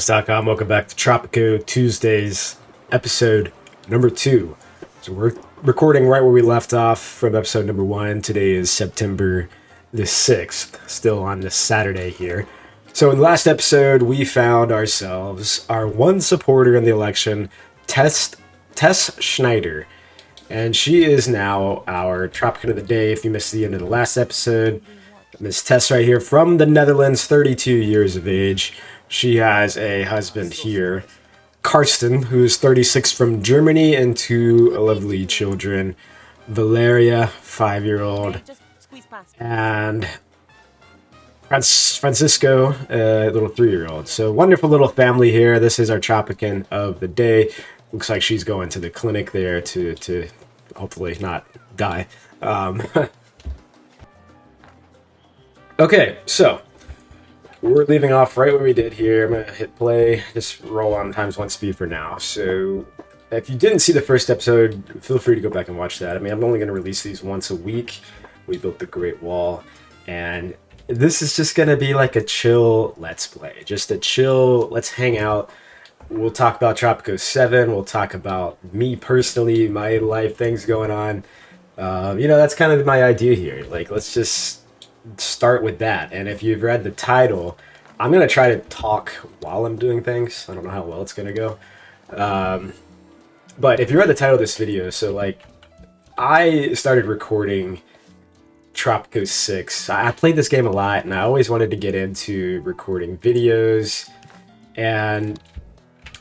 Com. Welcome back to Tropico Tuesdays, episode number 2. So we're recording right where we left off from episode number 1. Today is September the 6th, still on this Saturday here. So in the last episode, we found ourselves our one supporter in the election, Tess Schneider. And she is now our Tropican of the day. If you missed the end of the last episode, Miss Tess right here from the Netherlands, 32 years of age. She has a husband here, Karsten, who is 36 from Germany, and 2 lovely children, Valeria, 5-year-old, and Francisco, a little 3-year-old. So wonderful little family here. This is our Tropican of the day. Looks like she's going to the clinic there to hopefully not die. Okay, so we're leaving off right where we did here. I'm going to hit play, just roll on ×1 speed for now. So if you didn't see the first episode, feel free to go back and watch that. I mean, I'm only going to release these once a week. We built the Great Wall, and this is just going to be like a chill Let's Play. Just a chill, let's hang out. We'll talk about Tropico 7. We'll talk about me personally, my life, things going on. That's kind of my idea here. Like, let's just start with that. And if you've read the title, I'm gonna try to talk while I'm doing things. I don't know how well it's gonna go, but if you read the title of this video, so like I started recording Tropico 6. I played this game a lot and I always wanted to get into recording videos, and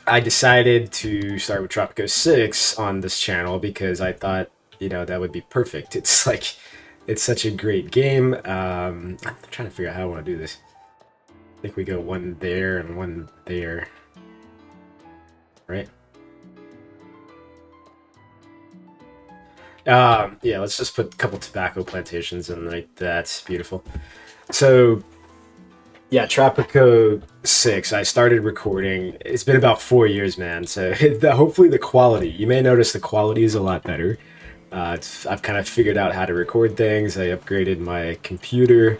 I decided to start with Tropico 6 on this channel because I thought, that would be perfect. It's such a great game. I'm trying to figure out how I want to do this. I think we go one there and one there. Right? Yeah, let's just put a couple tobacco plantations in like that. Beautiful. So, yeah, Tropico 6. I started recording. It's been about 4 years, man. So hopefully the quality. You may notice the quality is a lot better. I've kind of figured out how to record things. I upgraded my computer.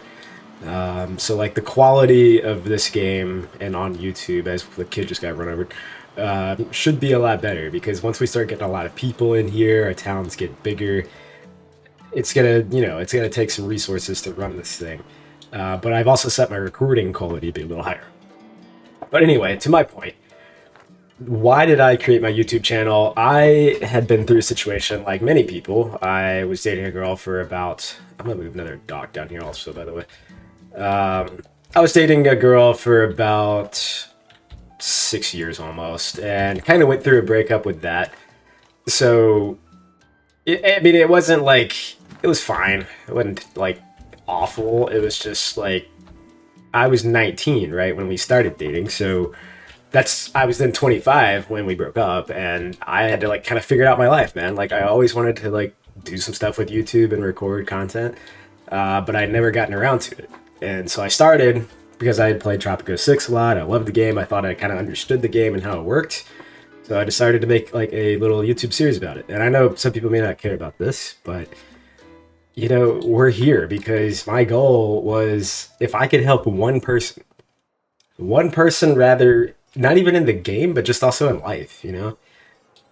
So like the quality of this game and on YouTube, as the kid just got run over, should be a lot better, because once we start getting a lot of people in here, our towns get bigger. It's gonna take some resources to run this thing. But I've also set my recording quality to be a little higher. But anyway, to my point. Why did I create my YouTube channel? I had been through a situation like many people. I was dating a girl for about... I'm going to move another dog down here also, by the way. I was dating a girl for about 6 years almost, and kind of went through a breakup with that. So, it wasn't like... It was fine. It wasn't, like, awful. It was just, like... I was 19, right, when we started dating, so... I was then 25 when we broke up, and I had to like kind of figure out my life, man. Like I always wanted to like do some stuff with YouTube and record content, but I'd never gotten around to it. And so I started because I had played Tropico 6 a lot. I loved the game. I thought I kind of understood the game and how it worked. So I decided to make like a little YouTube series about it. And I know some people may not care about this, but we're here because my goal was, if I could help one person rather, not even in the game, but just also in life,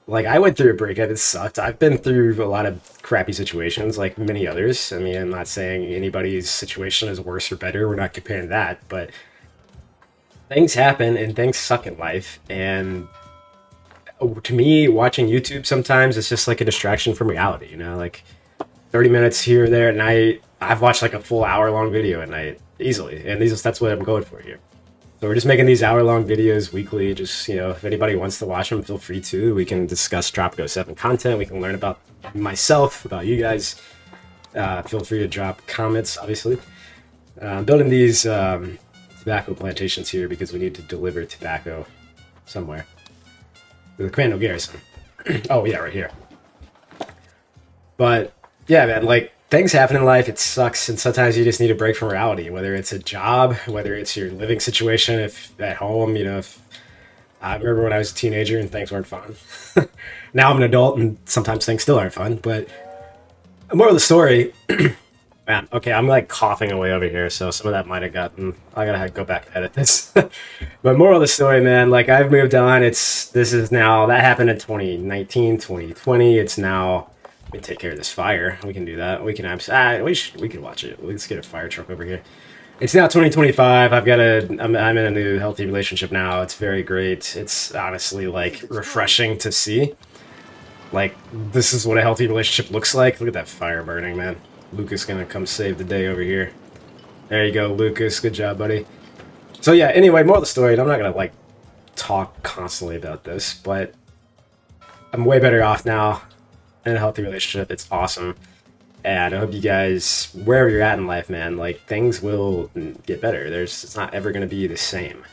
Like, I went through a breakup. It sucked. I've been through a lot of crappy situations, like many others. I mean, I'm not saying anybody's situation is worse or better. We're not comparing that. But things happen and things suck in life. And to me, watching YouTube sometimes is just like a distraction from reality, Like 30 minutes here or there at night. I've watched like a full hour-long video at night easily. And that's what I'm going for here. So we're just making these hour-long videos weekly. Just, if anybody wants to watch them, feel free to. We can discuss Tropico 7 content. We can learn about myself, about you guys. Feel free to drop comments, obviously. I'm building these tobacco plantations here because we need to deliver tobacco somewhere. The Commando Garrison. Oh, yeah, right here. But, yeah, man, like, things happen in life. It sucks, and sometimes you just need a break from reality, whether it's a job, whether it's your living situation, if at home, if I remember when I was a teenager and things weren't fun. Now I'm an adult and sometimes things still aren't fun, but the moral of the story, Man, okay, I'm like coughing away over here, so some of that might have gotten. I gotta go back and edit this. But moral of the story, man, like I've moved on. This is now, that happened in 2019, 2020. It's now, let me take care of this fire. We can do that. We can, we can watch it. Let's get a fire truck over here. It's now 2025. I'm in a new healthy relationship now. It's very great. It's honestly like refreshing to see. Like, this is what a healthy relationship looks like. Look at that fire burning, man. Lucas gonna come save the day over here. There you go, Lucas. Good job, buddy. So yeah, anyway, more of the story, and I'm not gonna like talk constantly about this, but I'm way better off now in a healthy relationship. It's awesome. And I hope you guys, wherever you're at in life, man, like things will get better. It's not ever gonna be the same.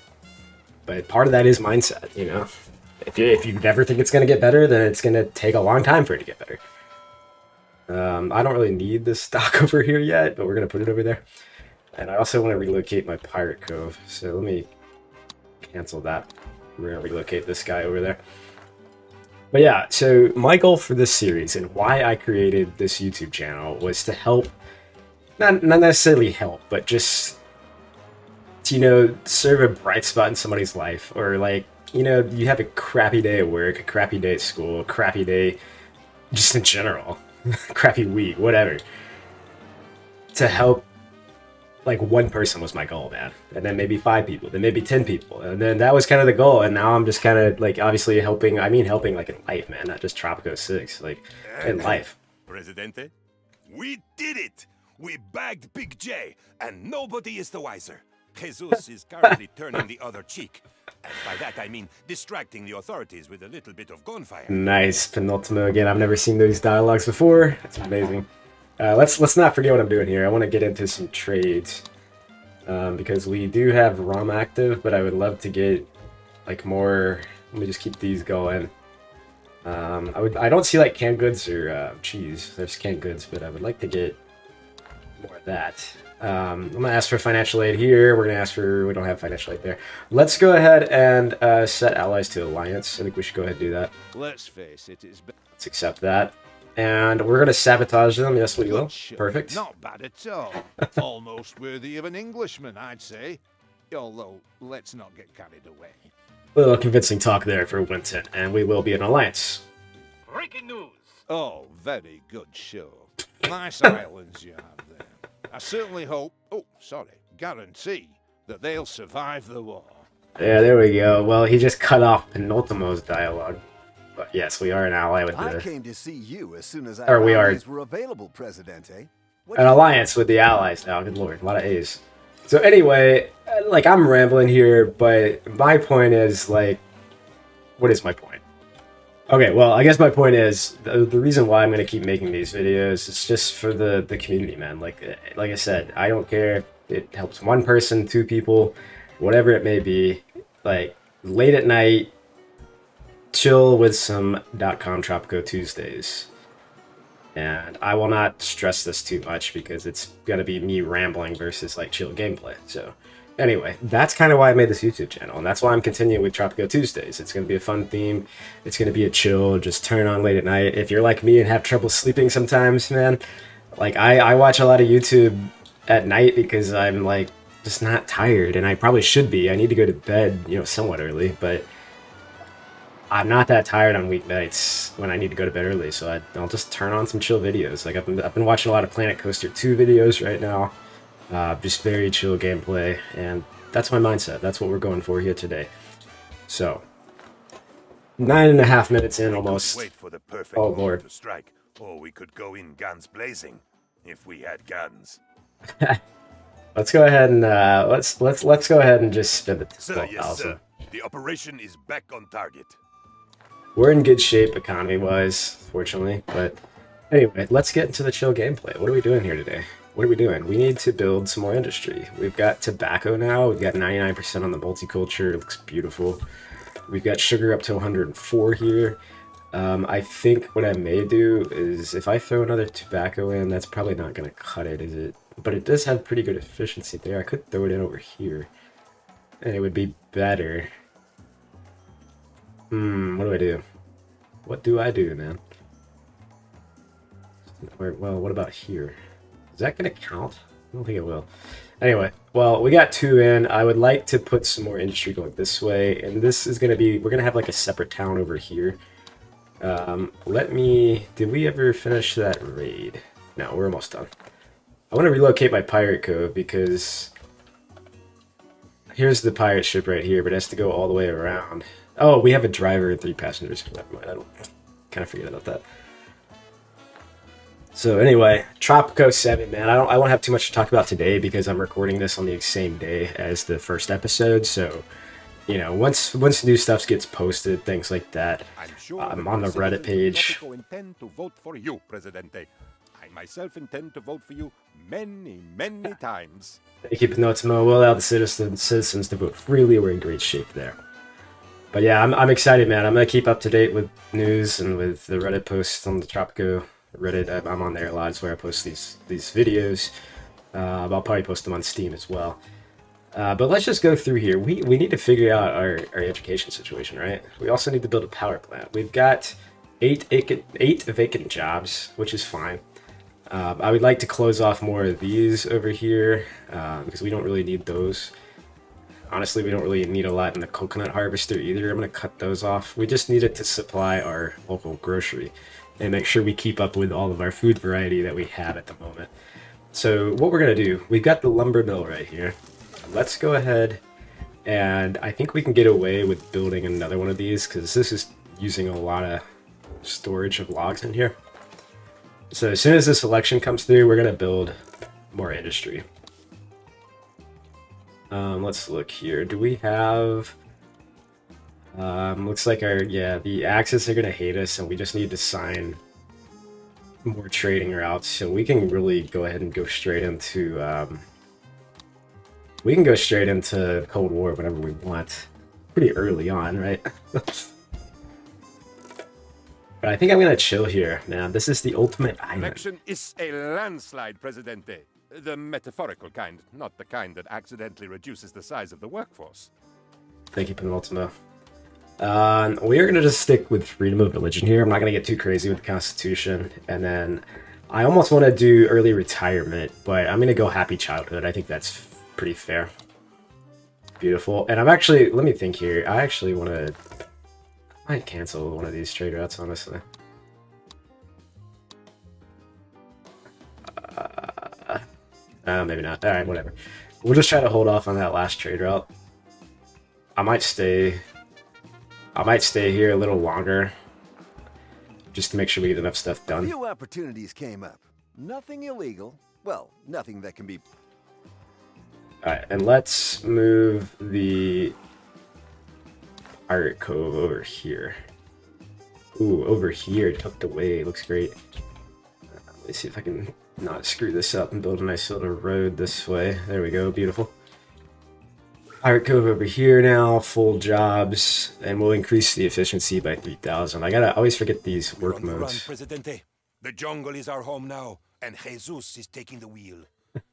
But part of that is mindset, you know? If you never think it's gonna get better, then it's gonna take a long time for it to get better. I don't really need this stock over here yet, but we're going to put it over there. And I also want to relocate my Pirate Cove, so let me cancel that. We're going to relocate this guy over there. But yeah, so my goal for this series and why I created this YouTube channel was to help, not necessarily help, but just to, you know, serve a bright spot in somebody's life. Or like, you know, you have a crappy day at work, a crappy day at school, a crappy day just in general. Crappy week, whatever. To help, like, one person was my goal, man. And then maybe 5 people, then maybe 10 people. And then that was kind of the goal. And now I'm just kind of, like, obviously helping. I mean helping, like, in life, man. Not just Tropico 6, like, in life. Presidente, we did it! We bagged Big J, and nobody is the wiser. Jesus is currently turning the other cheek. And by that I mean distracting the authorities with a little bit of gunfire. Nice. Penultimo again. I've never seen those dialogues before. That's amazing. Let's not forget what I'm doing here. I want to get into some trades. Because we do have rum active, but I would love to get like more. Let me just keep these going. I don't see like canned goods or cheese. There's canned goods, but I would like to get more of that. I'm gonna ask for financial aid here. We're gonna ask for, we don't have financial aid there. Let's go ahead and set allies to alliance. I think we should go ahead and do that. Let's face it, Let's accept that. And we're gonna sabotage them. Yes, we will. Perfect. Not bad at all. Almost worthy of an Englishman, I'd say. Although, let's not get carried away. A little convincing talk there for Winton, and we will be in alliance. Breaking news. Oh, very good show. Nice islands you have there. I certainly hope, guarantee, that they'll survive the war. Yeah, there we go. Well, he just cut off Penultimo's dialogue. But yes, we are an ally with I the... came to see you as soon as Or we are were available, Presidente. an alliance with the allies now. Good lord, a lot of A's. So anyway, like I'm rambling here, but my point is like, what is my point? Okay, well, I guess my point is the reason why I'm gonna keep making these videos is just for the community, man. Like I said, I don't care if it helps one person, 2 people, whatever it may be. Like late at night, chill with some .com Tropico Tuesdays. And I will not stress this too much because it's gonna be me rambling versus like chill gameplay. So anyway, that's kind of why I made this YouTube channel, and that's why I'm continuing with Tropico Tuesdays. It's gonna be a fun theme. It's gonna be a chill, just turn on late at night. If you're like me and have trouble sleeping sometimes, man, like I watch a lot of YouTube at night because I'm like just not tired, and I probably should be. I need to go to bed, you know, somewhat early, but I'm not that tired on weeknights when I need to go to bed early, so I'll just turn on some chill videos. Like I've been watching a lot of Planet Coaster 2 videos right now. Just very chill gameplay, and that's my mindset. That's what we're going for here today. So, 9.5 minutes in almost. Wait for the perfect Oh moment lord. to strike, or we could go in guns blazing, if we had guns. Let's go ahead and let's go ahead and just spin it. Sir, yes, sir. The operation is back on target. We're in good shape economy-wise, fortunately, but anyway, let's get into the chill gameplay. What are we doing here today? What are we doing? We need to build some more industry. We've got tobacco now. We've got 99% on the multiculture. It looks beautiful. We've got sugar up to 104 here. I think what I may do is if I throw another tobacco in, that's probably not going to cut it, is it? But it does have pretty good efficiency there. I could throw it in over here, and it would be better. What do I do? What do I do, man? Well, what about here? Is that going to count? I don't think it will. Anyway, well, we got 2 in. I would like to put some more industry going this way, and this is going to be, we're going to have like a separate town over here. Did we ever finish that raid? No, we're almost done. I want to relocate my pirate cove because here's the pirate ship right here, but it has to go all the way around. Oh, we have a driver and 3 passengers. Never mind, I don't kind of forget about that. So anyway, Tropico 7, man. I won't have too much to talk about today because I'm recording this on the same day as the first episode. So, you know, once new stuff gets posted, things like that, I'm on the Reddit page. Tropico intend to vote for you, Presidente. I myself intend to vote for you many, many times. Keep notes, Mo. We'll allow the citizens to vote freely. We're in great shape there. But yeah, I'm excited, man. I'm gonna keep up to date with news and with the Reddit posts on the Tropico Reddit. I'm on there a lot. It's where I post these videos. I'll probably post them on Steam as well. But let's just go through here. We need to figure out our education situation, right? We also need to build a power plant. We've got 8 vacant jobs, which is fine. I would like to close off more of these over here because we don't really need those. Honestly, we don't really need a lot in the coconut harvester either. I'm going to cut those off. We just need it to supply our local grocery and make sure we keep up with all of our food variety that we have at the moment. So what we're going to do, we've got the lumber mill right here. Let's go ahead, and I think we can get away with building another one of these because this is using a lot of storage of logs in here. So as soon as this election comes through, we're going to build more industry. Let's look here. Do we have... looks like the Axis are going to hate us, and we just need to sign more trading routes. So we can really go ahead and go straight into... we can go straight into Cold War whenever we want. Pretty early on, right? But I think I'm going to chill here, man. This is the ultimate island. Election is a landslide, Presidente. The metaphorical kind, not the kind that accidentally reduces the size of the workforce. Thank you, Penultimo. We are going to just stick with freedom of religion here. I'm not going to get too crazy with the Constitution. And then I almost want to do early retirement, but I'm going to go happy childhood. I think that's pretty fair. Beautiful. And I'm actually, let me think here. I actually want to, I might cancel one of these trade routes, honestly. Maybe not. All right, whatever. We'll just try to hold off on that last trade route. I might stay here a little longer, just to make sure we get enough stuff done. Few opportunities came up. Nothing illegal. Well, nothing that can be... Alright, and let's move the Pirate Cove over here. Ooh, over here, tucked away. Looks great. Let me see if I can not screw this up and build a nice little road this way. There we go, beautiful. Pirate Cove over here now, full jobs, and we'll increase the efficiency by 3,000. I always forget these work Run, modes. Presidente. The jungle is our home now, and Jesus is taking the wheel.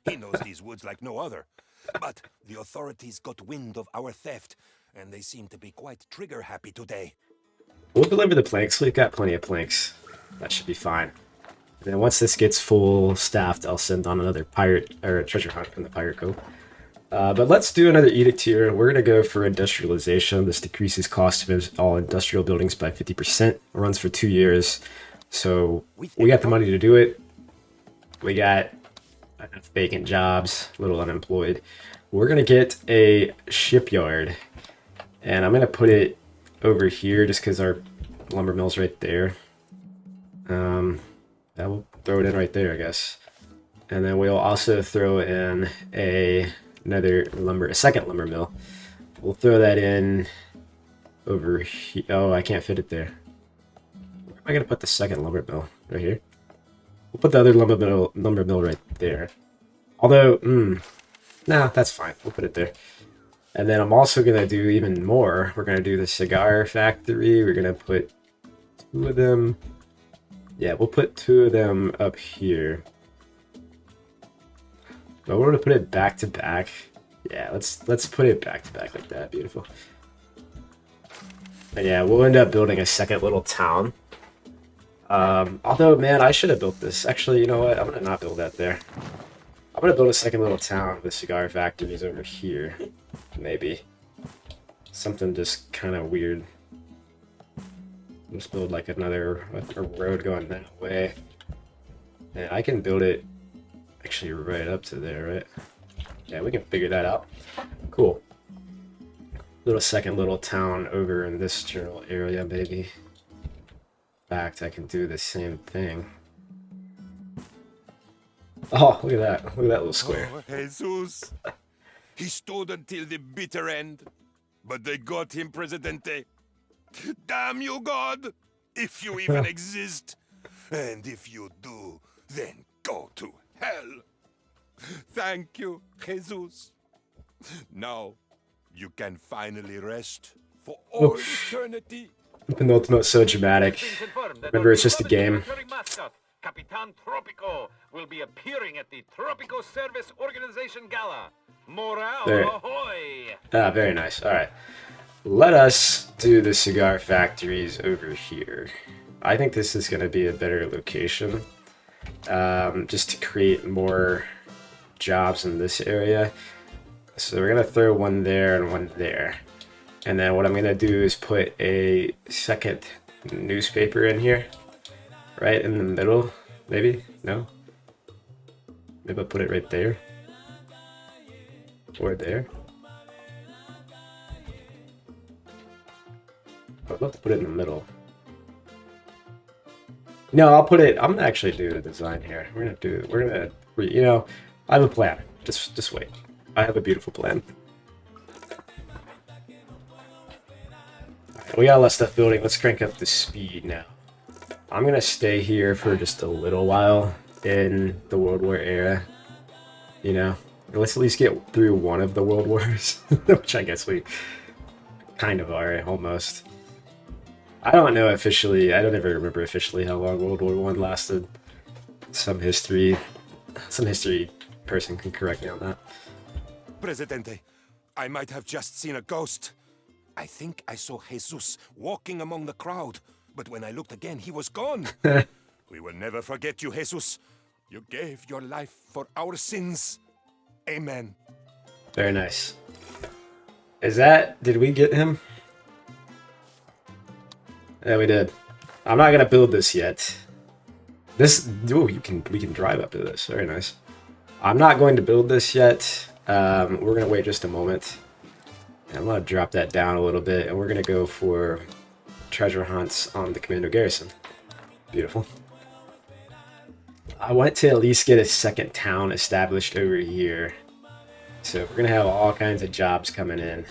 He knows these woods like no other. But the authorities got wind of our theft, and they seem to be quite trigger-happy today. We'll deliver the planks. We've got plenty of planks. That should be fine. And then once this gets full staffed, I'll send on another pirate or treasure hunt in the Pirate Cove. But let's do another edict here. We're going to go for industrialization. This decreases cost of all industrial buildings by 50%. It runs for 2 years. So we got the money to do it. We got enough vacant jobs, a little unemployed. We're going to get a shipyard. And I'm going to put it over here just because our lumber mill's right there. We'll throw it in right there, I guess. And then we'll also throw in a second lumber mill. We'll throw that in over here. Oh, I can't fit it there. Where am I gonna put the second lumber mill? Right here. We'll put the other lumber mill right there. Although, nah, that's fine. We'll put it there. And then I'm also gonna do even more. We're gonna do the cigar factory. We're gonna put 2 of them. Yeah, we'll put 2 of them up here. I want to put it back to back. Yeah, let's put it back to back like that. Beautiful. And yeah, we'll end up building a second little town. Although, man, I should have built this. Actually, you know what? I'm gonna not build that there. I'm gonna build a second little town with cigar factories over here. Maybe. Something just kind of weird. Let's build like another a road going that way. And I can build it actually right up to there, right? Yeah, we can figure that out. Cool. Second little town over in this general area, maybe. In fact, I can do the same thing. Oh, look at that. Look at that little square. Oh, Jesus. He stood until the bitter end, but they got him, Presidente. Damn you, God, if you even exist. And if you do, then go to hell. Thank you, Jesus. Now, you can finally rest for all eternity. Penultimate so dramatic. Remember, it's just a game. Capitan Tropico will be appearing at the Tropico Service Organization Gala. Morale There. ahoy! Ah, very nice. All right. Let us do the cigar factories over here. I think this is going to be a better location. Just to create more jobs in this area. So we're going to throw one there and one there. And then what I'm going to do is put a second newspaper in here. Right in the middle, maybe? No? Maybe I'll put it right there. Or there. I'd love to put it in the middle. No, I'll put it, I'm gonna actually do the design here. You know, I have a plan. Just wait. I have a beautiful plan. Alright, we got a lot of stuff building. Let's crank up the speed now. I'm gonna stay here for just a little while in the World War era. You know, let's at least get through one of the World Wars, which I guess we kind of are almost. I don't know officially. I don't ever remember officially how long World War I lasted. Some history person can correct me on that. Presidente, I might have just seen a ghost. I think I saw Jesus walking among the crowd. But when I looked again, he was gone. We will never forget you, Jesus. You gave your life for our sins. Amen. Very nice. Did we get him? Yeah, we did. I'm not gonna build this yet. We can drive up to this. Very nice. I'm not going to build this yet. We're gonna wait just a moment. And I'm gonna drop that down a little bit, and we're gonna go for treasure hunts on the Commando Garrison. Beautiful. I want to at least get a second town established over here. So we're gonna have all kinds of jobs coming in.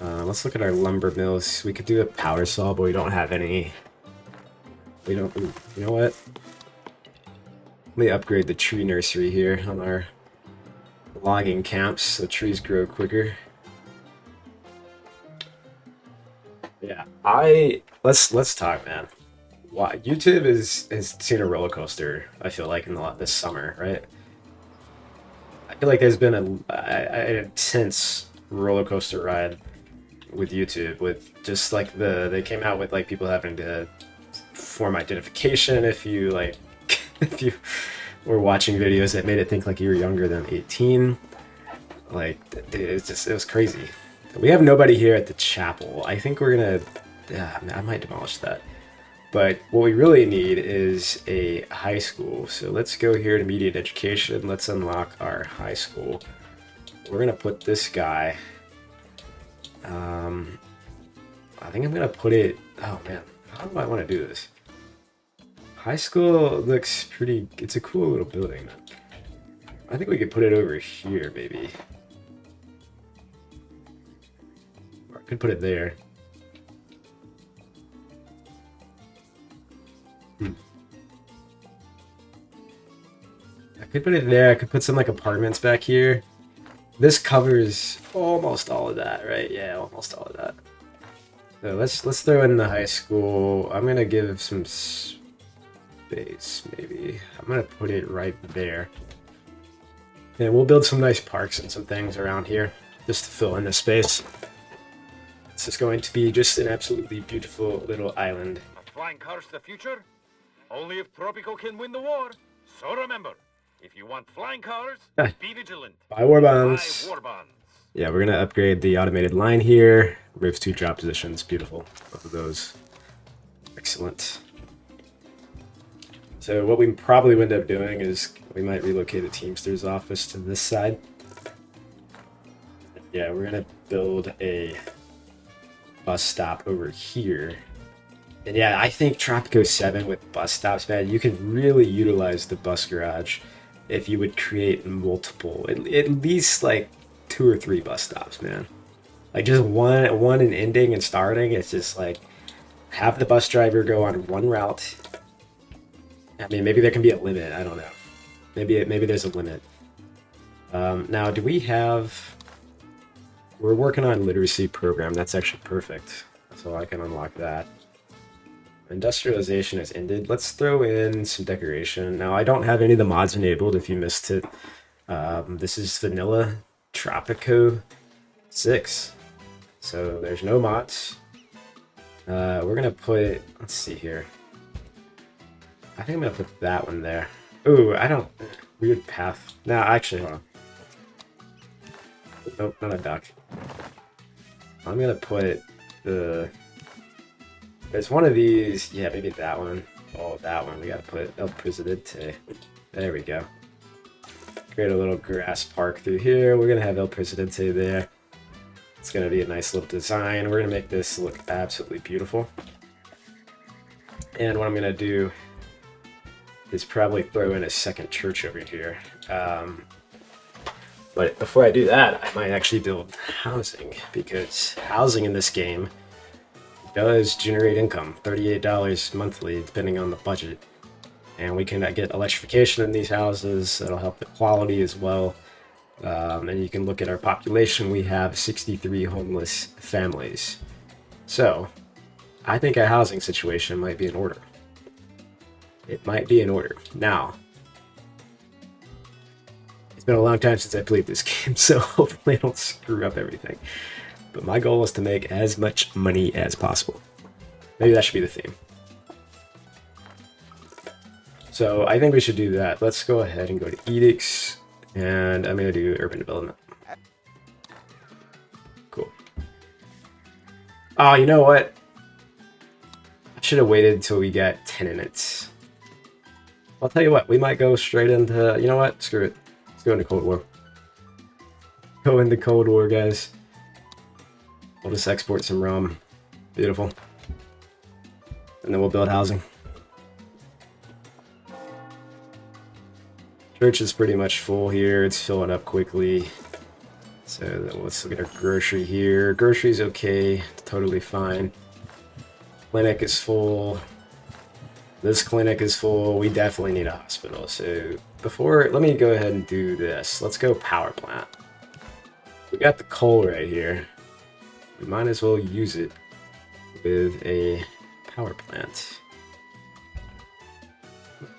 Let's look at our lumber mills. We could do a power saw, but we don't have any. You know what? Let me upgrade the tree nursery here on our logging camps so trees grow quicker. Yeah, let's talk, man. Why YouTube has seen a roller coaster, I feel like, in this summer, right? I feel like there's been an intense roller coaster ride with YouTube, with just like they came out with like people having to form identification if you if you were watching videos that made it think like you were younger than 18. Like, it was crazy. We have nobody here at the chapel. I think we're gonna, I might demolish that. But what we really need is a high school. So let's go here to immediate education. Let's unlock our high school. We're gonna put this guy. I think I'm gonna put it, oh man, how do I want to do this? High school looks pretty, it's a cool little building. I think we could put it over here, maybe. Or I could put it there. I could put it there. I could put some like apartments back here. This covers almost all of that, right? Yeah, almost all of that. So let's throw in the high school. I'm gonna give some space, maybe. I'm gonna put it right there. And we'll build some nice parks and some things around here just to fill in the space. This is going to be just an absolutely beautiful little island. A flying cars to the future? Only if Tropico can win the war. So remember, if you want flying cars, be vigilant. Buy war bonds. Buy war bonds. Yeah, we're gonna upgrade the automated line here. Moves 2 drop positions. Beautiful. Both of those. Excellent. So what we probably end up doing is we might relocate the Teamsters office to this side. Yeah, we're gonna build a bus stop over here. And yeah, I think Tropico 7 with bus stops, man, you can really utilize the bus garage if you would create multiple, at least like 2 or 3 bus stops, man. Like just one in ending and starting. It's just like have the bus driver go on one route. I mean, maybe there can be a limit. I don't know. Maybe there's a limit. Now, do we have? We're working on literacy program. That's actually perfect. So I can unlock that. Industrialization has ended. Let's throw in some decoration. Now, I don't have any of the mods enabled. If you missed it, this is vanilla Tropico 6. So there's no mods. We're gonna put. Let's see here. I think I'm gonna put that one there. Ooh, I don't. Weird path. No, actually, hold on. Nope, not a duck. I'm gonna put the. There's one of these. Yeah, maybe that one. Oh, that one. We gotta put El Presidente. There we go. Create a little grass park through here. We're gonna have El Presidente there. It's gonna be a nice little design. We're gonna make this look absolutely beautiful. And what I'm gonna do is probably throw in a second church over here. But before I do that, I might actually build housing, because housing in this game does generate income, $38 monthly, depending on the budget. And we can get electrification in these houses. That'll help the quality as well. And you can look at our population. We have 63 homeless families. So I think a housing situation might be in order. It might be in order. Now, it's been a long time since I played this game, so hopefully I don't screw up everything. But my goal is to make as much money as possible. Maybe that should be the theme. So I think we should do that. Let's go ahead and go to edicts, and I'm going to do urban development. Cool. Oh, you know what? I should have waited until we got tenants. I'll tell you what, we might go straight into, you know what, screw it. Let's go into Cold War. Go into Cold War, guys. We'll just export some rum. Beautiful. And then we'll build housing. Church is pretty much full here. It's filling up quickly. So let's look at our grocery here. Grocery's okay. Totally fine. Clinic is full. This clinic is full. We definitely need a hospital. So let me go ahead and do this. Let's go power plant. We got the coal right here. We might as well use it with a power plant.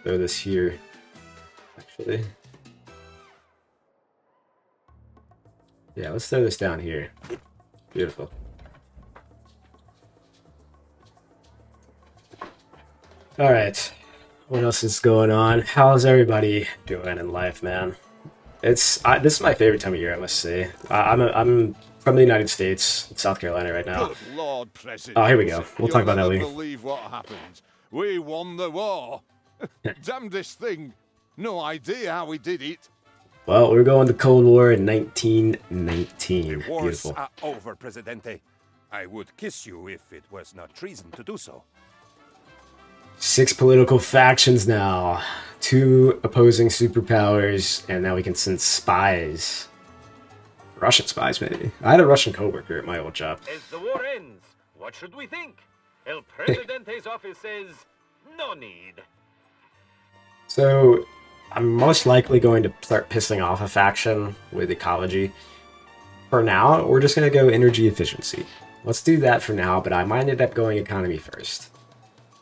Throw this here, actually. Yeah, let's throw this down here. Beautiful. All right, what else is going on? How's everybody doing in life, man? This is my favorite time of year, I must say. I'm from the United States, South Carolina right now. Good Lord, President. Oh, here we go. We'll talk about that later. You'll never believe what happened. We won the war. Damnedest thing. No idea how we did it. Well, we're going to Cold War in 1919. The wars Beautiful. are over, Presidente. I would kiss you if it was not treason to do so. 6 political factions now. 2 opposing superpowers, and now we can send spies. Russian spies, maybe. I had a Russian coworker at my old job. As the war ends, what should we think? El Presidente's office says, no need. So, I'm most likely going to start pissing off a faction with ecology. For now, we're just going to go energy efficiency. Let's do that for now, but I might end up going economy first.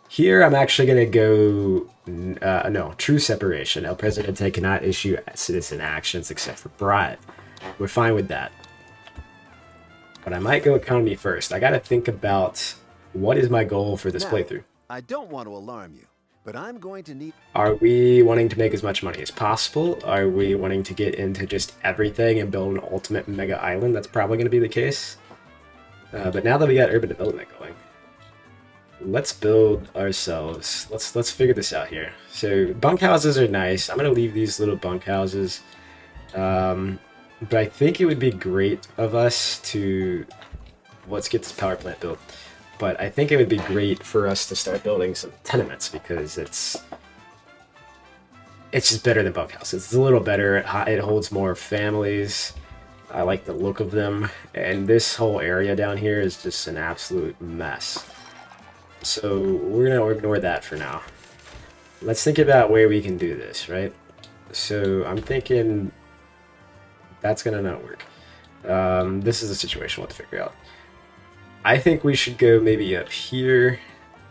Here, I'm actually going to go, no, true separation. El Presidente cannot issue citizen actions except for bribe. We're fine with that. But I might go economy first. I got to think about what is my goal for this Now, playthrough. I don't want to alarm you, but I'm going to need... Are we wanting to make as much money as possible? Are we wanting to get into just everything and build an ultimate mega island? That's probably going to be the case. But now that we got urban development going, let's build ourselves. Let's figure this out here. So bunkhouses are nice. I'm going to leave these little bunkhouses. But I think it would be great of us to... Let's get this power plant built. But I think it would be great for us to start building some tenements because it's just better than bunkhouses. It's a little better. It holds more families. I like the look of them. And this whole area down here is just an absolute mess. So we're going to ignore that for now. Let's think about where we can do this, right? So I'm thinking that's going to not work. This is a situation we'll have to figure out. I think we should go maybe up here,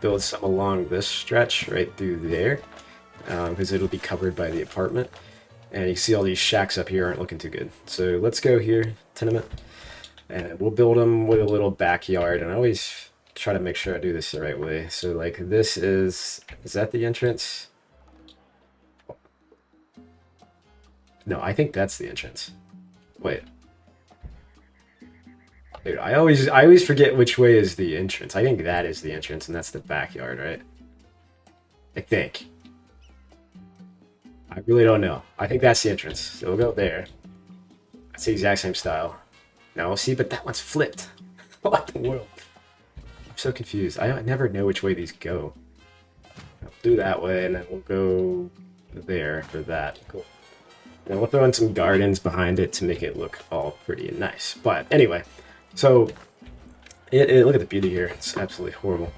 build some along this stretch right through there, because it'll be covered by the apartment. And you can see all these shacks up here aren't looking too good. So let's go here, tenement, and we'll build them with a little backyard. And I always try to make sure I do this the right way. So like this is that the entrance? No, I think that's the entrance. Wait. Dude, I always forget which way is the entrance. I think that is the entrance and that's the backyard, right? I think. I really don't know. I think that's the entrance. So we'll go there. That's the exact same style. No, see, but that one's flipped. What the world? I'm so confused. I never know which way these go. I'll do that way and then we'll go there for that. Cool. Then we'll throw in some gardens behind it to make it look all pretty and nice. But anyway, so look at the beauty here. It's absolutely horrible.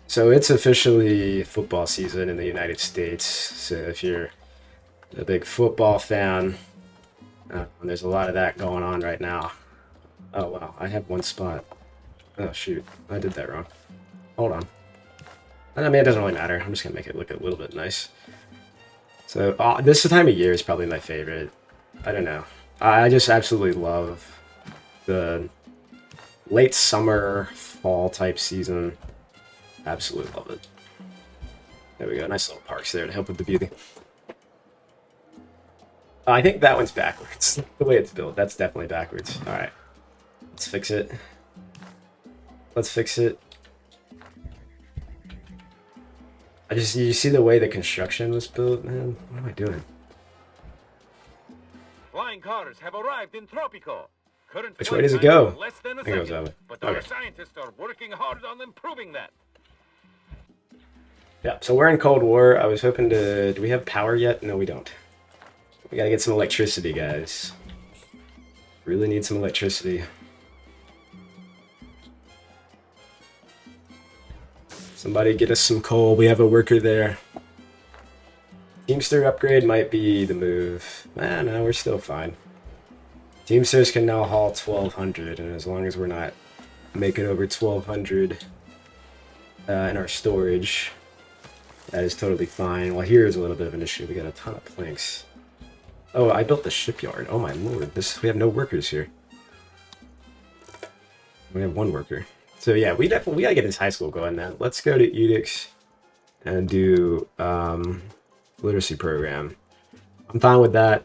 So it's officially football season in the United States. So if you're a big football fan, there's a lot of that going on right now. Oh wow, I have one spot. Oh shoot, I did that wrong. Hold on. I mean, it doesn't really matter. I'm just gonna make it look a little bit nice. So this time of year is probably my favorite. I don't know. I just absolutely love the late summer, fall type season. Absolutely love it. There we go. Nice little parks there to help with the beauty. I think that one's backwards. The way it's built, that's definitely backwards. All right. Let's fix it. Let's fix it. You see the way the construction was built, man? What am I doing? Flying cars have arrived in Tropico. Current Which way does it go? Less than a I think it goes second, that way. but our Okay. scientists are working hard on improving that. Yeah, so we're in Cold War. I was hoping to... Do we have power yet? No, we don't. We gotta get some electricity, guys. Really need some electricity. Somebody get us some coal. We have a worker there. Teamster upgrade might be the move. No, we're still fine. Teamsters can now haul 1,200, and as long as we're not making over 1,200 in our storage, that is totally fine. Well, here's a little bit of an issue. We got a ton of planks. Oh, I built the shipyard. Oh my lord, we have no workers here. We have one worker. So yeah, we gotta get this high school going now. Let's go to edicts and do literacy program. I'm fine with that.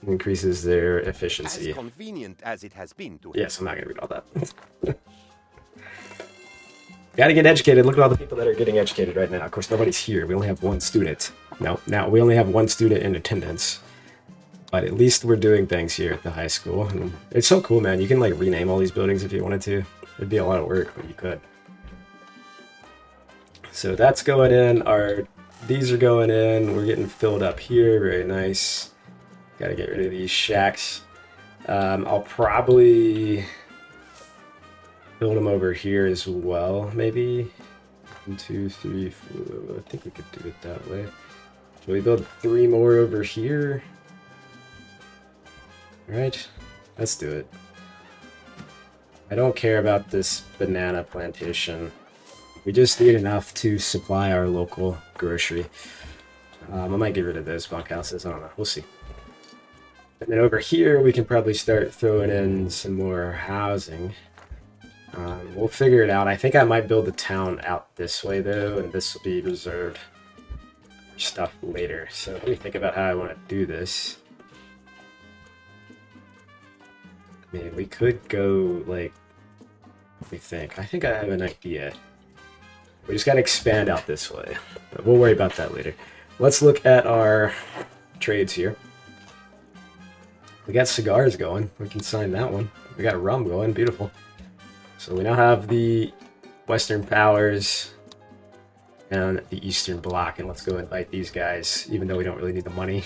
It increases their efficiency. As convenient as it has been to... Yes, I'm not gonna read all that. Gotta get educated. Look at all the people that are getting educated right now. Of course, nobody's here. We only have one student. No, now we only have one student in attendance. But at least we're doing things here at the high school. And it's so cool, man. You can like rename all these buildings if you wanted to. It'd be a lot of work, but you could. So that's going in. These are going in. We're getting filled up here. Very nice. Gotta get rid of these shacks. I'll probably build them over here as well, maybe. 1, 2, 3, 4. I think we could do it that way. Shall we build 3 more over here? Alright, let's do it. I don't care about this banana plantation. We just need enough to supply our local grocery. I might get rid of those bunkhouses. I don't know. We'll see. And then over here, we can probably start throwing in some more housing. We'll figure it out. I think I might build the town out this way, though, and this will be reserved stuff later. So let me think about how I want to do this. I mean, we could go like, let me think. I think I have an idea. We just got to expand out this way. But we'll worry about that later. Let's look at our trades here. We got cigars going. We can sign that one. We got rum going. Beautiful. So we now have the Western Powers and the Eastern Bloc. And let's go invite these guys, even though we don't really need the money.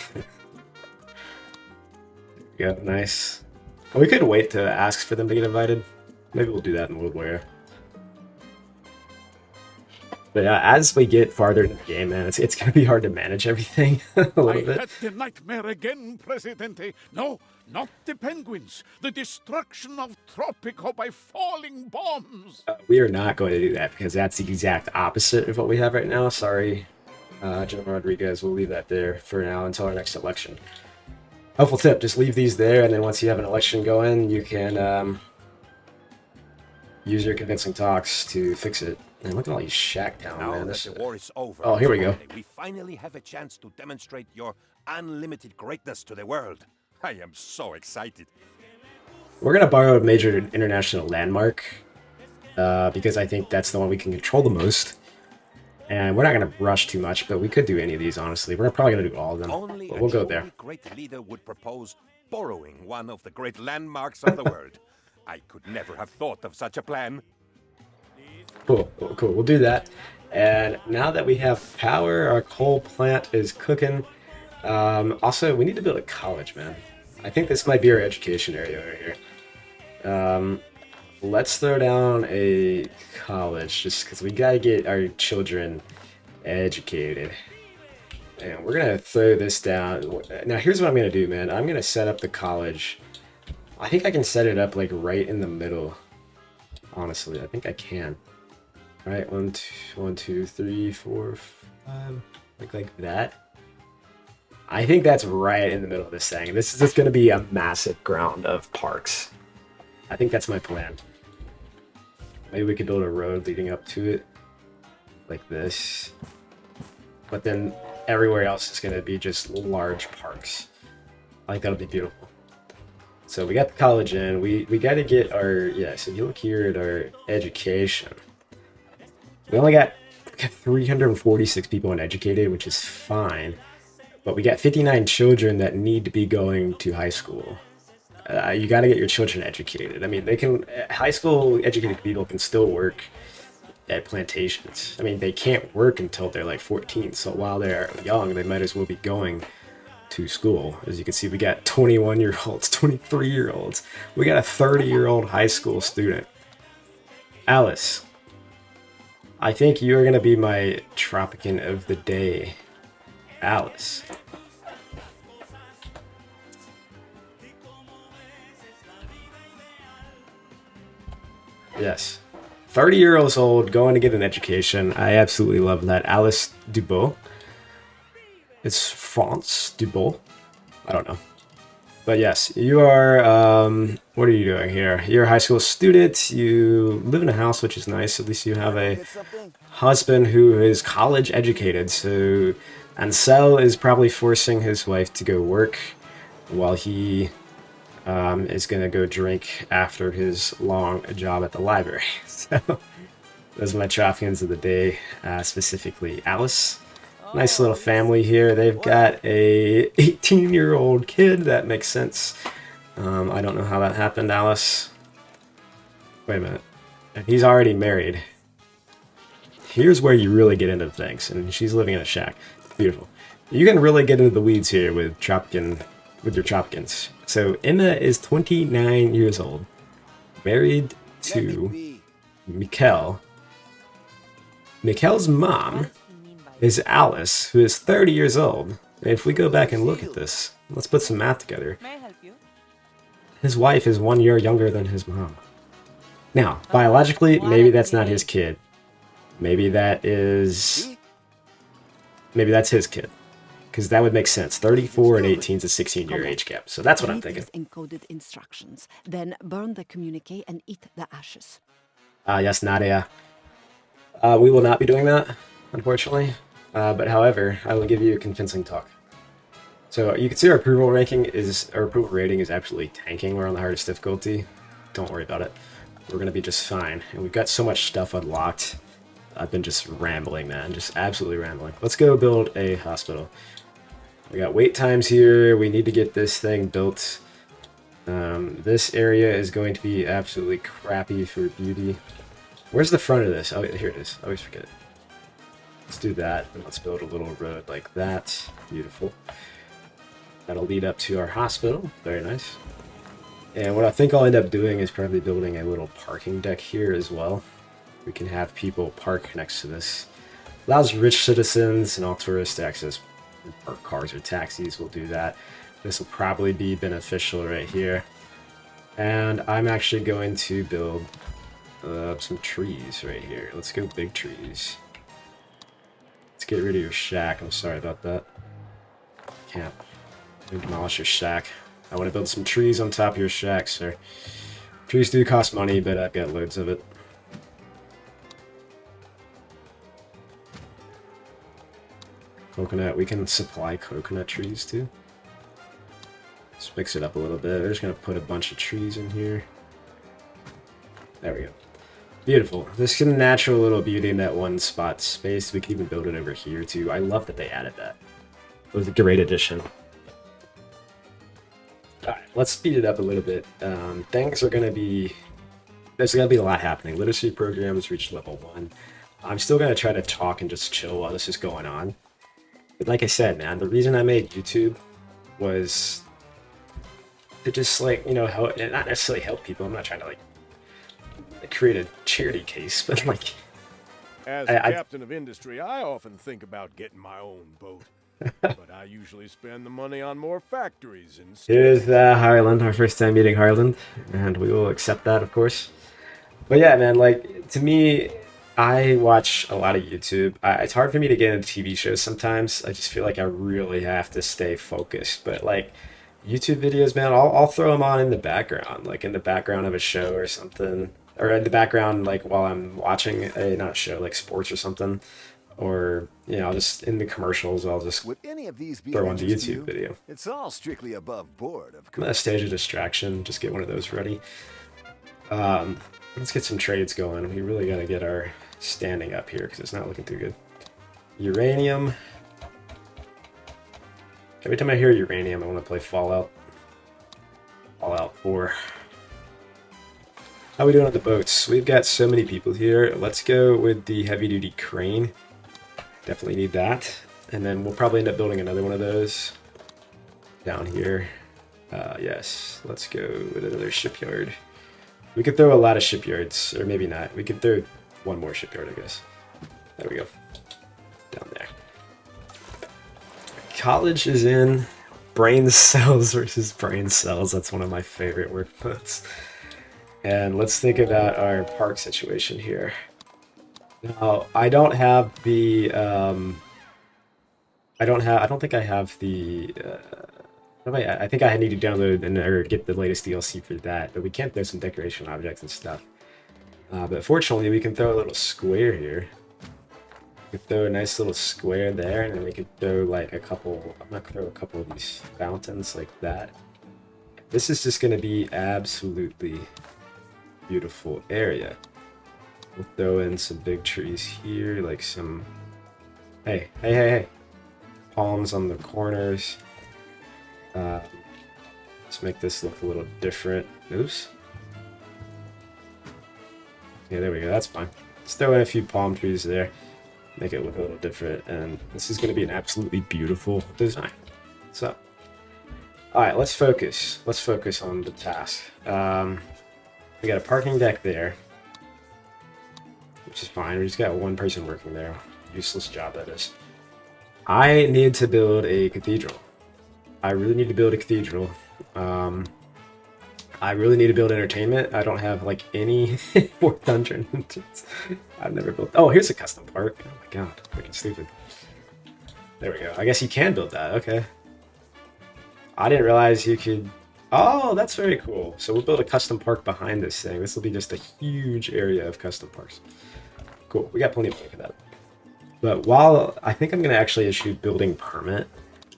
Yeah, nice. We could wait to ask for them to get invited. Maybe we'll do that in World War. But as we get farther in the game, man, it's going to be hard to manage everything a little bit. Had the nightmare again, Presidente. No, not the penguins. The destruction of Tropico by falling bombs. We are not going to do that because that's the exact opposite of what we have right now. Sorry, General Rodriguez. We'll leave that there for now until our next election. Helpful tip, just leave these there, and then once you have an election going, you can use your convincing talks to fix it. And look at all these shack town, Now man. that the war is over, Oh, here we go. we finally have a chance to demonstrate your unlimited greatness to the world. I am so excited. We're going to borrow a major international landmark because I think that's the one we can control the most. And we're not going to rush too much, but we could do any of these, honestly. We're probably going to do all of them, Only but we'll a go truly there. great leader would propose borrowing one of the great landmarks of the world. I could never have thought of such a plan. Cool, cool. We'll do that. And now that we have power, our coal plant is cooking. Also, we need to build a college, man. I think this might be our education area right here. Let's throw down a college just because we got to get our children educated. And we're going to throw this down. Now, here's what I'm going to do, man. I'm going to set up the college. I think I can set it up like right in the middle. Honestly, I think I can. All right, 1, 2, 3, 4, 5, like that. I think that's right in the middle of this thing. This is just going to be a massive ground of parks. I think that's my plan. Maybe we could build a road leading up to it, like this. But then everywhere else is going to be just large parks. I think that'll be beautiful. So we got the college in. We got to get our, yeah, so you look here at our education. We only got 346 people uneducated, which is fine. But we got 59 children that need to be going to high school. You got to get your children educated. I mean, they can, high school educated people can still work at plantations. I mean, they can't work until they're like 14. So while they're young, they might as well be going to school. As you can see, we got 21-year-olds, 23-year-olds. We got a 30-year-old high school student. Alice, I think you're going to be my Tropican of the day. Alice. Yes. 30 years old, going to get an education. I absolutely love that. Alice Dubois. It's France Dubois. I don't know. But yes, you are, what are you doing here? You're a high school student. You live in a house, which is nice. At least you have a husband who is college educated. So Ansel is probably forcing his wife to go work while he is going to go drink after his long job at the library. So those are my Tropians of the day, specifically Alice. Nice little family here. They've got a 18-year-old kid. That makes sense. I don't know how that happened, Alice. Wait a minute. He's already married. Here's where you really get into things. And she's living in a shack. Beautiful. You can really get into the weeds here with your Tropicans. So Emma is 29 years old. Married to Mikkel. Mikkel's mom is Alice, who is 30 years old. And if we go back and look at this, let's put some math together. May I help you? His wife is 1 year younger than his mom. Now, biologically, maybe that's not his kid. Maybe that's his kid. Because that would make sense. 34 and 18 is a 16-year age gap. So that's what I'm thinking. Encoded instructions. Then burn the communique and eat the ashes. Yes, Nadia. We will not be doing that, unfortunately. But however, I will give you a convincing talk. So you can see our approval rating is absolutely tanking. We're on the hardest difficulty. Don't worry about it. We're gonna be just fine. And we've got so much stuff unlocked. I've been just rambling, man. Just absolutely rambling. Let's go build a hospital. We got wait times here. We need to get this thing built. This area is going to be absolutely crappy for beauty. Where's the front of this? Oh, here it is. I always forget. Let's do that. And let's build a little road like that. Beautiful. That'll lead up to our hospital. Very nice. And what I think I'll end up doing is probably building a little parking deck here as well. We can have people park next to this. Allows rich citizens and all tourists to access park cars or taxis. We'll do that. This will probably be beneficial right here. And I'm actually going to build some trees right here. Let's go big trees. Let's get rid of your shack. I'm sorry about that. Can't demolish your shack. I want to build some trees on top of your shack, sir. Trees do cost money, but I've got loads of it. Coconut. We can supply coconut trees too. Let's mix it up a little bit. We're just going to put a bunch of trees in here. There we go. Beautiful. This can natural little beauty in that one spot space. We can even build it over here too. I love that they added that. It was a great addition. Alright, let's speed it up a little bit. Things are going to be... There's going to be a lot happening. Literacy programs reached level 1. I'm still going to try to talk and just chill while this is going on. But like I said, man, the reason I made YouTube was to just, like, you know, help, not necessarily help people. I'm not trying to, like, create a charity case, but, like... As captain of industry, I often think about getting my own boat. But I usually spend the money on more factories instead. Here's Harland, our first time meeting Harland, and we will accept that, of course. But yeah, man, like, to me, I watch a lot of YouTube. It's hard for me to get into TV shows sometimes. I just feel like I really have to stay focused. But, like, YouTube videos, man, I'll throw them on in the background, like in the background of a show or something. Or in the background, like, while I'm watching not a show, like sports or something. Or, you know, just in the commercials, I'll just Would any of these be throw on the of interest to YouTube you? video. It's all strictly above board, of I'm gonna course. stage a distraction, just get one of those ready. Let's get some trades going. We really gotta get our standing up here because it's not looking too good. Uranium. Every time I hear uranium, I want to play Fallout. Fallout 4. How are we doing on the boats? We've got so many people here. Let's go with the heavy-duty crane. Definitely need that. And then we'll probably end up building another one of those down here. Yes, let's go with another shipyard. We could throw a lot of shipyards, or maybe not. We could throw one more shipyard, I guess. There we go. Down there. College is in. Brain cells versus brain cells. That's one of my favorite workbooks. And let's think about our park situation here. Now, I don't have the, I don't think I have the, I think I need to download or get the latest DLC for that, but we can throw some decoration objects and stuff. But fortunately, we can throw a little square here. We could throw a nice little square there, and then we could throw like a couple, I'm gonna throw a couple of these fountains like that. This is just gonna be absolutely beautiful area. We'll throw in some big trees here, like some, hey. Palms on the corners. Let's make this look a little different. Oops. Yeah, there we go, that's fine. Let's throw in a few palm trees there. Make it look a little different, and this is going to be an absolutely beautiful design. So, alright, let's focus. Let's focus on the task. We got a parking deck there, which is fine. We just got one person working there. Useless job, that is. I need to build a cathedral. I really need to build a cathedral. I really need to build entertainment. I don't have like any 400. I've never built. Oh, here's a custom park. Oh my god, freaking stupid. There we go. I guess you can build that. Okay. I didn't realize you could. Oh, that's very cool. So we'll build a custom park behind this thing. This will be just a huge area of custom parks. Cool. We got plenty of money for that. But while I think I'm going to actually issue building permit,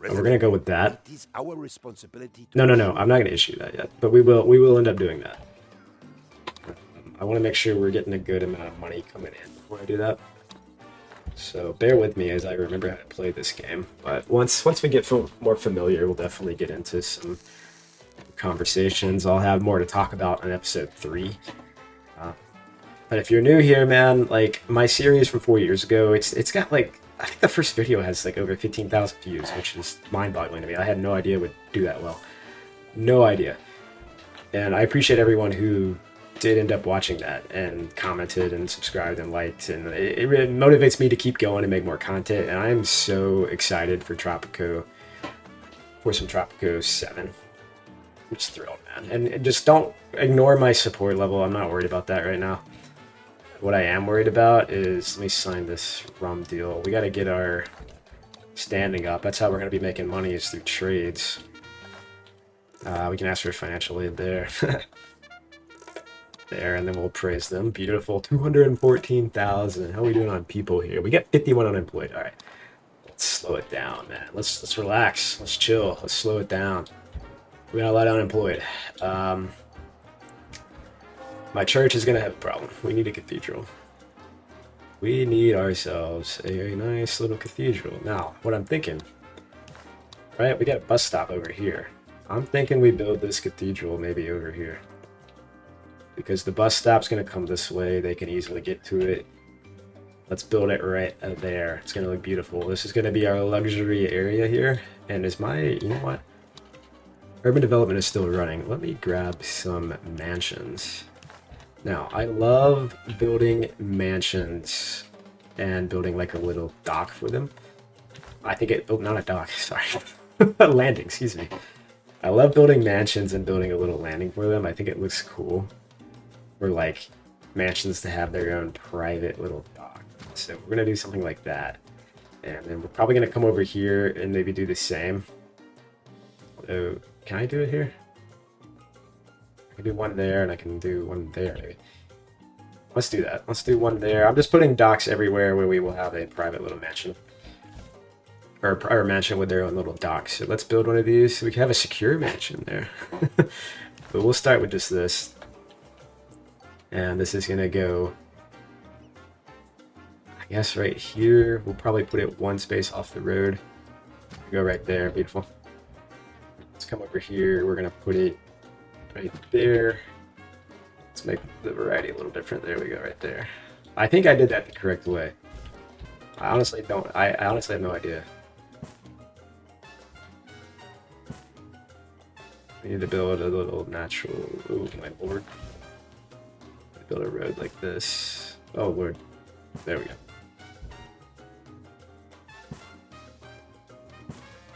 and we're going to go with that. It is our responsibility to No, I'm not going to issue that yet, but we will end up doing that. I want to make sure we're getting a good amount of money coming in before I do that. So bear with me as I remember how to play this game. But once we get more familiar, we'll definitely get into some conversations. I'll have more to talk about in episode 3. But if you're new here, man, like my series from 4 years ago, it's got like, I think the first video has like over 15,000 views, which is mind-boggling to me. I had no idea it would do that well. No idea. And I appreciate everyone who did end up watching that and commented and subscribed and liked, and it really motivates me to keep going and make more content. And I'm so excited for some Tropico 7. I'm just thrilled, man. And just don't ignore my support level. I'm not worried about that right now. What I am worried about is, let me sign this rum deal. We got to get our standing up. That's how we're going to be making money, is through trades. We can ask for financial aid there. There, and then we'll praise them. Beautiful. 214,000. How are we doing on people here? We got 51 unemployed. All right. Let's slow it down, man. Let's relax. Let's chill. Let's slow it down. We got a lot of unemployed. My church is going to have a problem. We need a cathedral. We need ourselves a nice little cathedral. Now, what I'm thinking, right? We got a bus stop over here. I'm thinking we build this cathedral maybe over here, because the bus stop's going to come this way. They can easily get to it. Let's build it right there. It's going to look beautiful. This is going to be our luxury area here. And you know what? Urban development is still running. Let me grab some mansions. Now, I love building mansions and building like a little dock for them. I think oh, not a dock, sorry. A landing, excuse me. I love building mansions and building a little landing for them. I think it looks cool. For like mansions to have their own private little dock. So we're gonna do something like that. And then we're probably gonna come over here and maybe do the same. So, can I do it here? I can do one there and I can do one there maybe. Let's do that. Let's do one there. I'm just putting docks everywhere where we will have a private little mansion. Or a mansion with their own little docks. So let's build one of these so we can have a secure mansion there. But we'll start with just this. And this is going to go, I guess, right here. We'll probably put it one space off the road. Go right there. Beautiful. Let's come over here. We're going to put it right there. Let's make the variety a little different. There we go, right there. I think I did that the correct way. I honestly don't. I honestly have no idea. We need to build a little natural. Oh my lord. Build a road like this. Oh lord. There we go.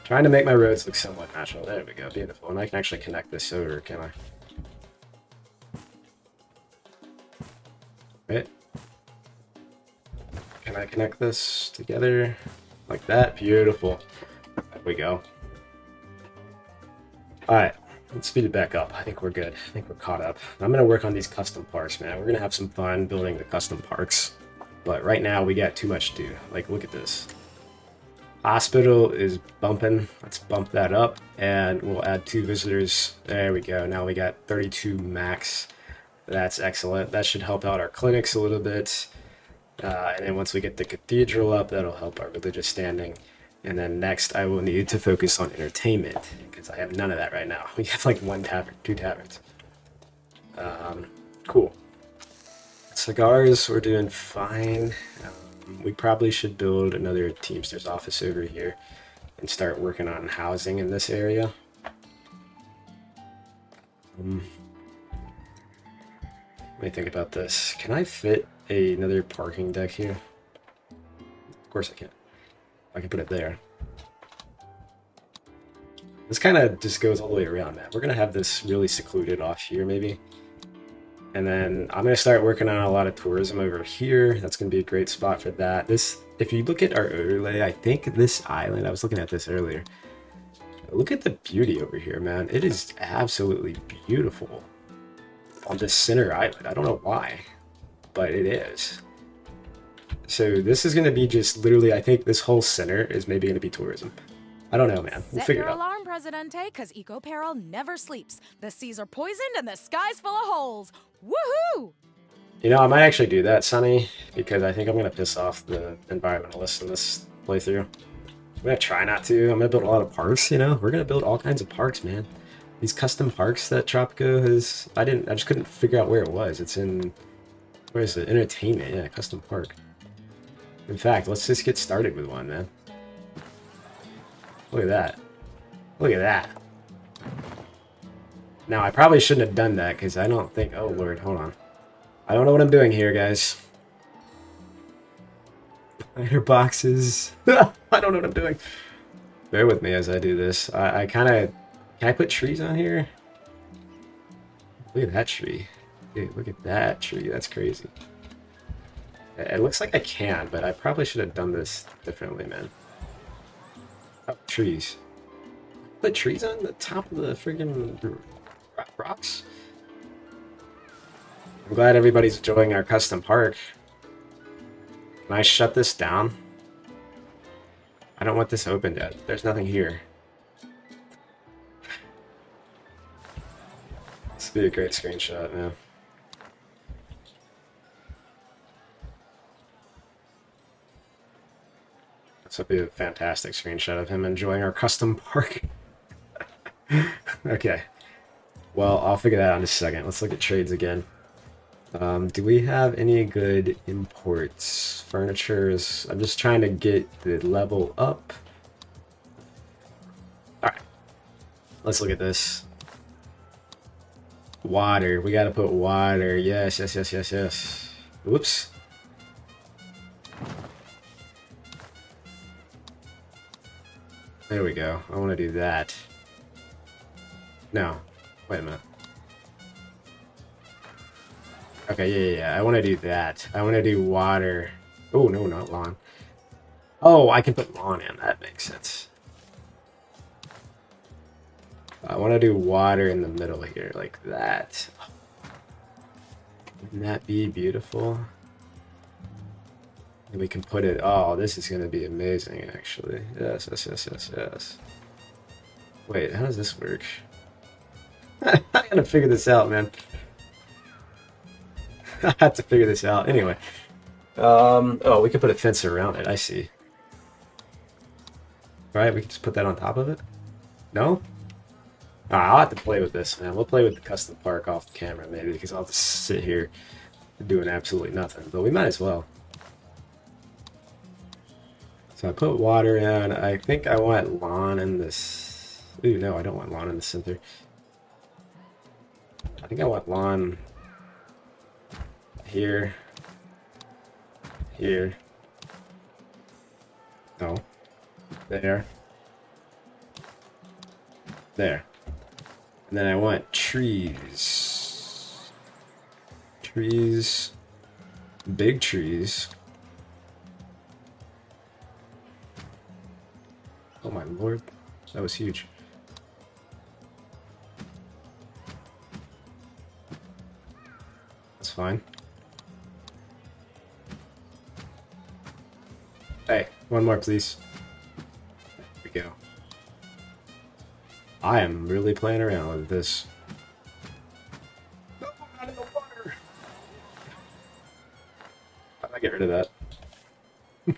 Trying to make my roads look somewhat natural. There we go. Beautiful. And I can actually connect this over, can I? Right? Can I connect this together? Like that? Beautiful. There we go. Alright. Let's speed it back up. I think we're good. I think we're caught up. I'm going to work on these custom parks, man. We're going to have some fun building the custom parks. But right now, we got too much to do. Like, look at this. Hospital is bumping. Let's bump that up. And we'll add 2 visitors. There we go. Now we got 32 max. That's excellent. That should help out our clinics a little bit. And then once we get the cathedral up, that'll help our religious standing. And then next, I will need to focus on entertainment, because I have none of that right now. We have like 1 tavern, 2 taverns. Cool. Cigars, we're doing fine. We probably should build another Teamsters office over here and start working on housing in this area. Let me think about this. Can I fit another parking deck here? Of course I can. I can put it there. This kind of just goes all the way around, man. We're going to have this really secluded off here, maybe. And then I'm going to start working on a lot of tourism over here. That's going to be a great spot for that. This, if you look at our overlay, I think this island, I was looking at this earlier. Look at the beauty over here, man. It is absolutely beautiful on this center island. I don't know why, but it is. So this is going to be just literally, I think this whole center is maybe going to be tourism. I don't know, man. We'll Set figure your it out. alarm, Presidente, because Eco Peril never sleeps. The seas are poisoned and the sky's full of holes. Woohoo! You know, I might actually do that, Sonny, because I think I'm going to piss off the environmentalists in this playthrough. I'm going to try not to. I'm going to build a lot of parks, you know? We're going to build all kinds of parks, man. These custom parks that Tropico has... I just couldn't figure out where it was. It's in... Where is it? Entertainment. Yeah, custom park. In fact, let's just get started with one, man. Look at that. Look at that. Now, I probably shouldn't have done that, because I don't think... Oh, Lord, hold on. I don't know what I'm doing here, guys. Planter boxes. I don't know what I'm doing. Bear with me as I do this. I kind of... Can I put trees on here? Look at that tree. Dude, look at that tree. That's crazy. It looks like I can, but I probably should have done this differently, man. Oh, trees. Put trees on the top of the friggin' rocks? I'm glad everybody's enjoying our custom park. Can I shut this down? I don't want this open yet. There's nothing here. This would be a great screenshot, man. This would be a fantastic screenshot of him enjoying our custom park. Okay. Well, I'll figure that out in a second. Let's look at trades again. Do we have any good imports? Furnitures. I'm just trying to get the level up. Alright. Let's look at this. Water. We gotta put water. Yes, yes, yes, yes, yes. Whoops. There we go. I want to do that. No. Wait a minute. Okay, yeah. I want to do that. I want to do water. Oh, no, not lawn. Oh, I can put lawn in. That makes sense. I want to do water in the middle here, like that. Wouldn't that be beautiful? And we can put it... Oh, this is going to be amazing, actually. Yes, yes, yes, yes, yes. Wait, how does this work? I gotta figure this out, man. I have to figure this out. Anyway. Oh, we can put a fence around it. I see. Right, we can just put that on top of it? No? I'll have to play with this, man. We'll play with the custom park off the camera, maybe, because I'll just sit here doing absolutely nothing. But we might as well. So I put water in. I think I want lawn in this... Ooh, no, I don't want lawn in the center. I think I want lawn here. Here. No. There. There. And then I want trees. Trees. Big trees. Oh my lord. That was huge. That's fine. Hey, one more please. There we go. I am really playing around with this. No, not in the water. How do I get rid of that? Here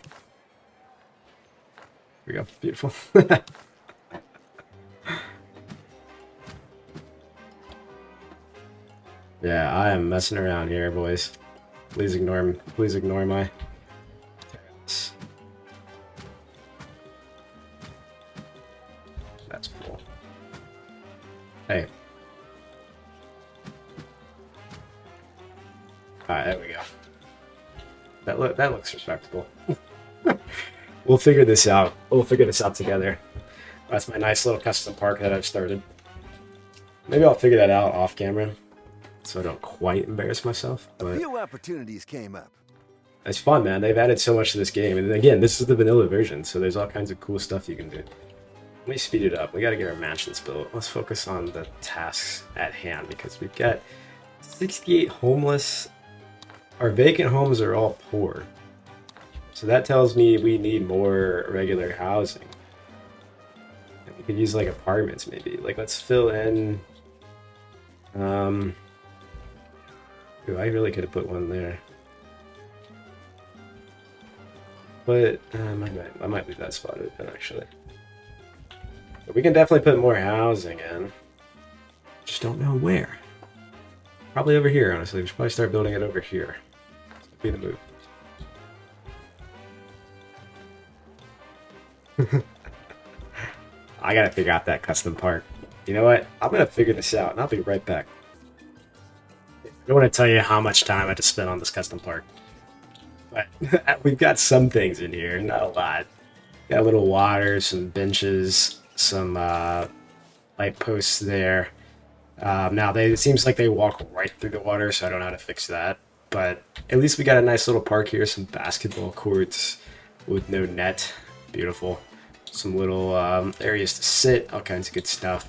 we go. Beautiful. Yeah, I am messing around here, boys. Please ignore my terrace. That's cool. Hey. Alright, there we go. That looks respectable. We'll figure this out. We'll figure this out together. That's my nice little custom park that I've started. Maybe I'll figure that out off camera, so I don't quite embarrass myself. A But few opportunities came up. it's fun, man. They've added so much to this game. And again, this is the vanilla version, so there's all kinds of cool stuff you can do. Let me speed it up. We gotta get our mansions built. Let's focus on the tasks at hand, because we've got 68 homeless. Our vacant homes are all poor. So that tells me we need more regular housing. We could use like apartments maybe. Like let's fill in. Ooh, I really could have put one there. But I might leave that spot open actually. But we can definitely put more housing in. Just don't know where. Probably over here, honestly. We should probably start building it over here. That'd be the move. I gotta figure out that custom park. You know what? I'm gonna figure this out, and I'll be right back. I don't want to tell you how much time I had to spend on this custom park. But we've got some things in here, not a lot. Got a little water, some benches, some light posts there. Now, it seems like they walk right through the water, so I don't know how to fix that. But at least we got a nice little park here, some basketball courts with no net. Beautiful. Some little areas to sit, all kinds of good stuff.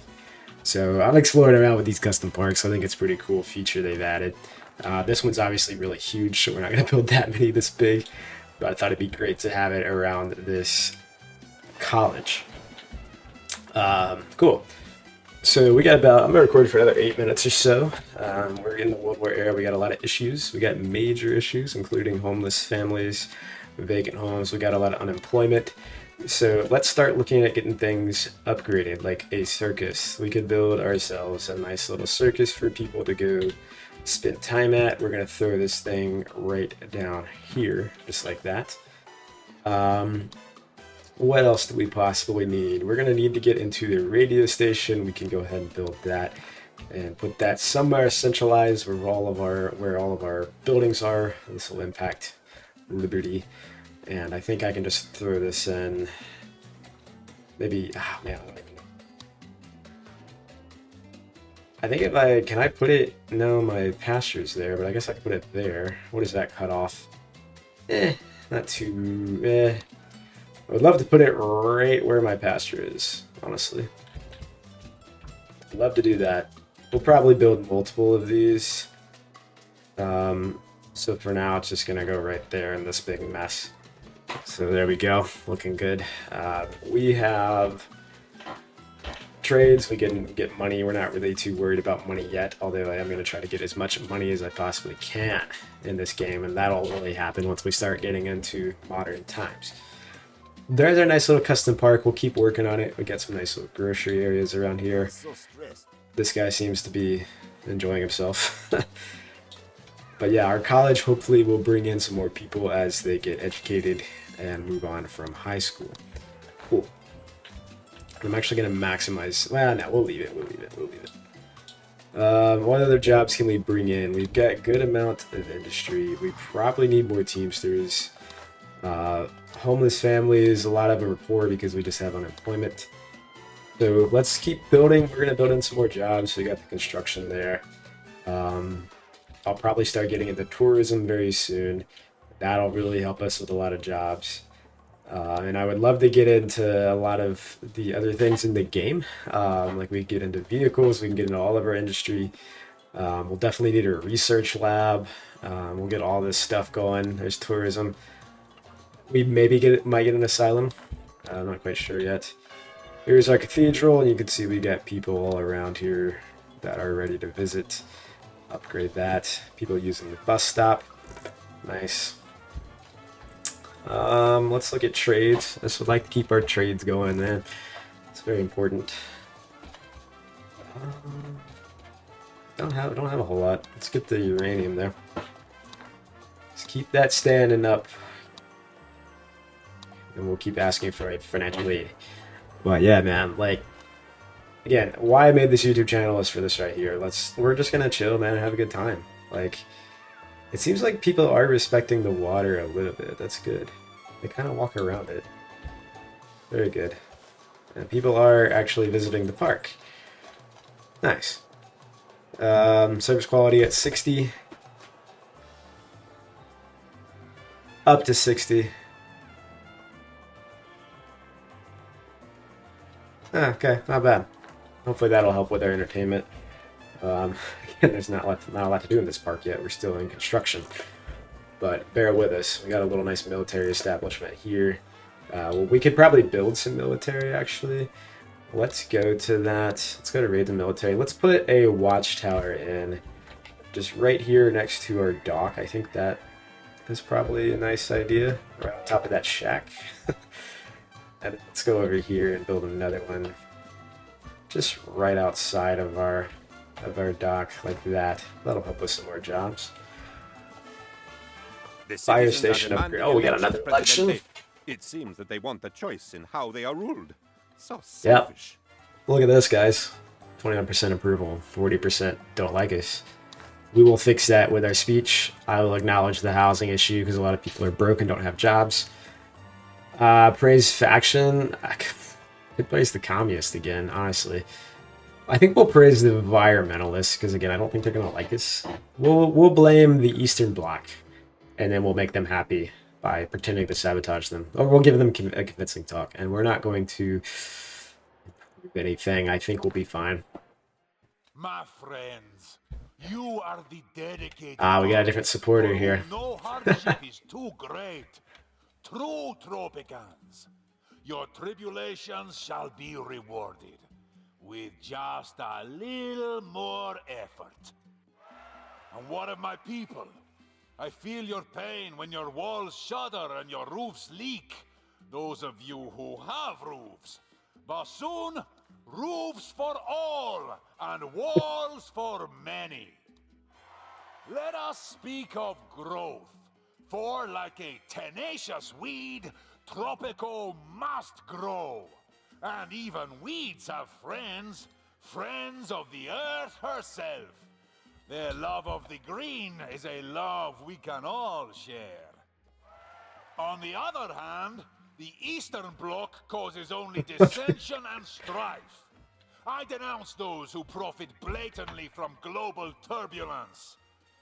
So I'm exploring around with these custom parks. I think it's a pretty cool feature they've added. This one's obviously really huge, so we're not going to build that many this big. But I thought it'd be great to have it around this college. Cool. So we got about, I'm going to record for another 8 minutes or so. We're in the World War era. We got a lot of issues. We got major issues, including homeless families, vacant homes. We got a lot of unemployment. So let's start looking at getting things upgraded, like a circus. We could build ourselves a nice little circus for people to go spend time at. We're going to throw this thing right down here, just like that. What else do we possibly need? We're going to need to get into the radio station. We can go ahead and build that and put that somewhere centralized where all of our buildings are. This will impact Liberty. And I think I can just throw this in. Maybe, oh man, I don't even know. I think can I put it, no, my pasture's there, but I guess I can put it there. What does that cut off? Not too, I would love to put it right where my pasture is, honestly. I'd love to do that. We'll probably build multiple of these. So for now, it's just gonna go right there in this big mess. So there we go, looking good. We have trades, we can get money. We're not really too worried about money yet, although I am going to try to get as much money as I possibly can in this game, and that'll really happen once we start getting into modern times. There's our nice little custom park. We'll keep working on it. We got some nice little grocery areas around here. This guy seems to be enjoying himself. But yeah, our college hopefully will bring in some more people as they get educated and move on from high school. Cool. I'm actually going to maximize. Well, no, we'll leave it. What other jobs can we bring in? We've got a good amount of industry. We probably need more Teamsters. Homeless families, a lot of them are poor because we just have unemployment. So let's keep building. We're going to build in some more jobs. We got the construction there. I'll probably start getting into tourism very soon. That'll really help us with a lot of jobs. And I would love to get into a lot of the other things in the game. Like we get into vehicles, we can get into all of our industry. We'll definitely need a research lab. We'll get all this stuff going. There's tourism. We maybe might get an asylum. I'm not quite sure yet. Here's our cathedral, and you can see we got people all around here that are ready to visit. Upgrade that. People using the bus stop. Nice. Let's look at trades. I just would like to keep our trades going, man. It's very important. Don't have a whole lot. Let's get the uranium there. Just keep that standing up. And we'll keep asking for financial aid. But yeah, man, like, again, why I made this YouTube channel is for this right here. We're just gonna chill, man, and have a good time. Like, it seems like people are respecting the water a little bit. That's good. They kind of walk around it. Very good. And people are actually visiting the park. Nice. Service quality at 60. Up to 60. Okay, not bad. Hopefully that'll help with our entertainment. Again, there's not a lot to do in this park yet. We're still in construction. but bear with us. We got a little nice military establishment here. Well, we could probably build some military, actually. Let's go to that. Let's go to raid the military. Let's put a watchtower in just right here next to our dock. I think that is probably a nice idea. Right on top of that shack. And let's go over here and build another one just right outside of our dock, like that. That'll help with some more jobs. The Fire citizens are station demanding upgrade. Oh, we got elections, another election. Presidente. It seems that they want a choice in how they are ruled. So selfish. Yep. Look at this, guys. 21% approval, 40% don't like us. We will fix that with our speech. I will acknowledge the housing issue because a lot of people are broke and don't have jobs. Praise faction. I could praise the communist again, honestly. I think we'll praise the environmentalists because, again, I don't think they're going to like us. We'll blame the Eastern Bloc, and then we'll make them happy by pretending to sabotage them. Or we'll give them a convincing talk, and we're not going to improve anything. I think we'll be fine. My friends, you are the dedicated. We got a different supporter here. No hardship is too great. True Tropicans, your tribulations shall be rewarded with just a little more effort. And what of my people? I feel your pain when your walls shudder and your roofs leak. Those of you who have roofs. But soon, roofs for all and walls for many. Let us speak of growth. For like a tenacious weed, Tropico must grow. And even weeds have friends, friends of the earth herself. Their love of the green is a love we can all share. On the other hand, the Eastern Bloc causes only dissension and strife. I denounce those who profit blatantly from global turbulence.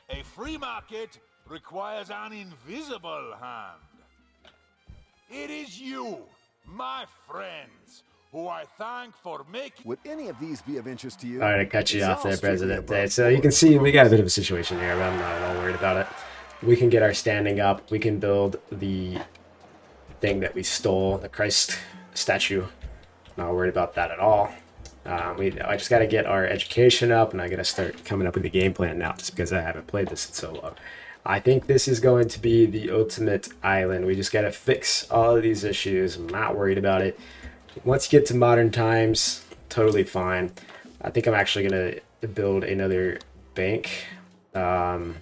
A free market requires an invisible hand. It is you, my friends, who I thank for making... Would any of these be of interest to you? All right, I cut you It's off all there, strictly President. above So you can board. see we got a bit of a situation here, but I'm not at all worried about it. We can get our standing up. We can build the thing that we stole, the Christ statue. Not worried about that at all. I just got to get our education up, and I got to start coming up with a game plan now, just because I haven't played this in so long. I think this is going to be the ultimate island. We just got to fix all of these issues. I'm not worried about it. Once you get to modern times, totally fine. I think I'm actually going to build another bank. I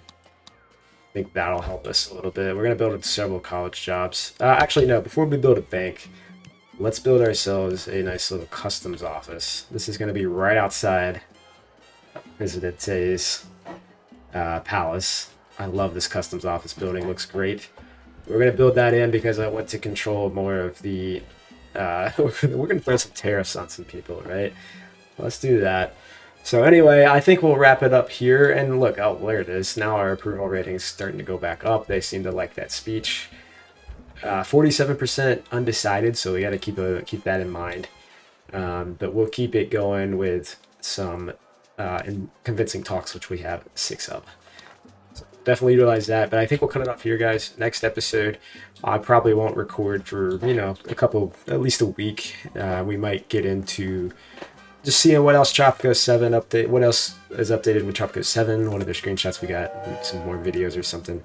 think that'll help us a little bit. We're going to build several college jobs. Actually, no, before we build a bank, let's build ourselves a nice little customs office. This is going to be right outside Presidente's palace. I love this customs office building. Looks great. We're going to build that in because I want to control more of the... we're going to throw some tariffs on some people, right? Let's do that. So anyway, I think we'll wrap it up here. And look, oh, there it is. Now our approval rating is starting to go back up. They seem to like that speech. 47% undecided, so we got to keep that in mind. But we'll keep it going with some convincing talks, which we have 6 of. So definitely utilize that. But I think we'll cut it off here, guys. Next episode, I probably won't record for at least a week. We might get into just seeing what else Tropico 7 update. What else is updated with Tropico 7? One of their screenshots we got, some more videos or something.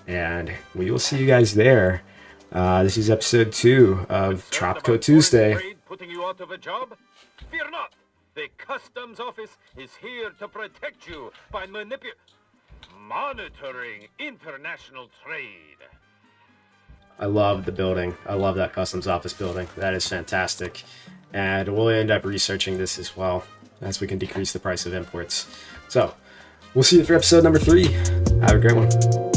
And we will see you guys there. This is episode 2 of Tropico Tuesday. Putting you out of a job? Fear not. The customs office is here to protect you by monitoring international trade. I love the building. I love that customs office building. That is fantastic. And we'll end up researching this as well, as we can decrease the price of imports. So, we'll see you for episode number 3. Have a great one.